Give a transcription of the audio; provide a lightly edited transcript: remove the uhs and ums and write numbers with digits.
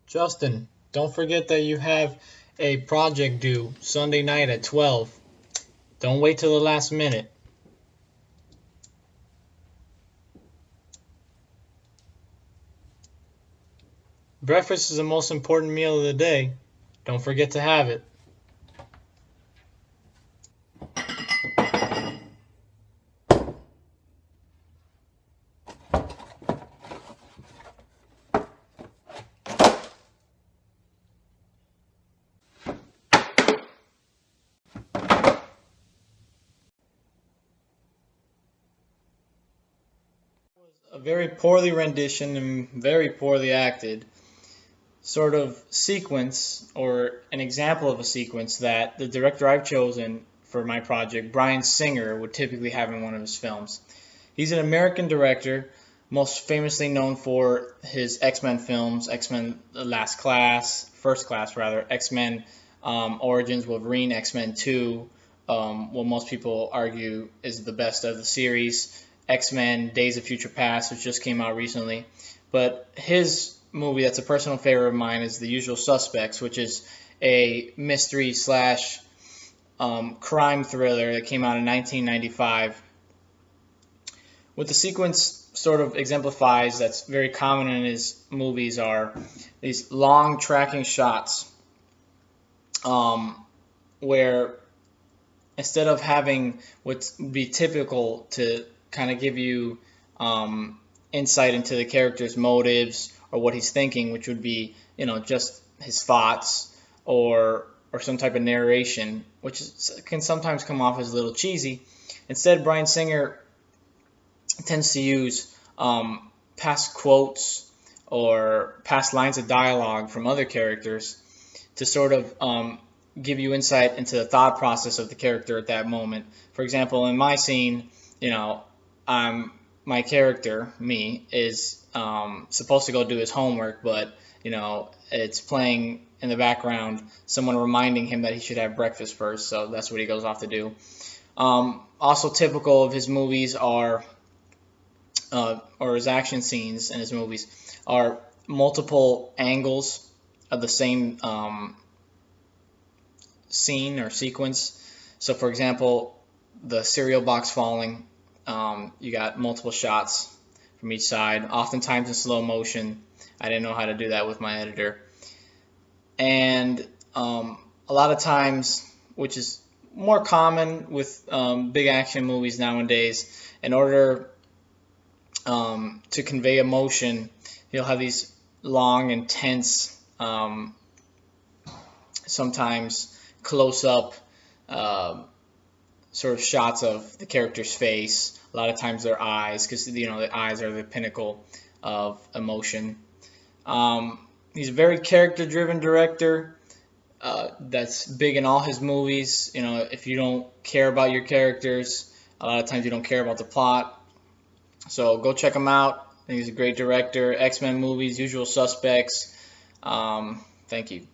Justin, don't forget that you have a project due Sunday night at 12. Don't wait till the last minute. Breakfast is the most important meal of the day. Don't forget to have it. A very poorly rendition and very poorly acted sort of sequence, or an example of a sequence that the director I've chosen for my project, Bryan Singer, would typically have in one of his films. He's an American director, most famously known for his X-Men films, X-Men First Class rather, X-Men Origins Wolverine, X-Men 2, what most people argue is the best of the series, X-Men Days of Future Past, which just came out recently. But his movie that's a personal favorite of mine is The Usual Suspects, which is a mystery slash crime thriller that came out in 1995. What the sequence sort of exemplifies that's very common in his movies are these long tracking shots where instead of having what would be typical to kind of give you insight into the character's motives or what he's thinking, which would be, just his thoughts or some type of narration, which can sometimes come off as a little cheesy. Instead, Bryan Singer tends to use past quotes or past lines of dialogue from other characters to sort of give you insight into the thought process of the character at that moment. For example, in my scene, my character, me, is supposed to go do his homework, but it's playing in the background someone reminding him that he should have breakfast first, so that's what he goes off to do. Also typical of his movies are, or his action scenes in his movies, are multiple angles of the same scene or sequence. So for example, the cereal box falling, you got multiple shots from each side, oftentimes in slow motion. I didn't know how to do that with my editor. And a lot of times, which is more common with big action movies nowadays, in order to convey emotion, you'll have these long, intense, sometimes close-up sort of shots of the character's face. A lot of times their eyes, because the eyes are the pinnacle of emotion. He's a very character-driven director. That's big in all his movies. If you don't care about your characters, a lot of times you don't care about the plot. So go check him out. I think he's a great director. X-Men movies, Usual Suspects. Thank you.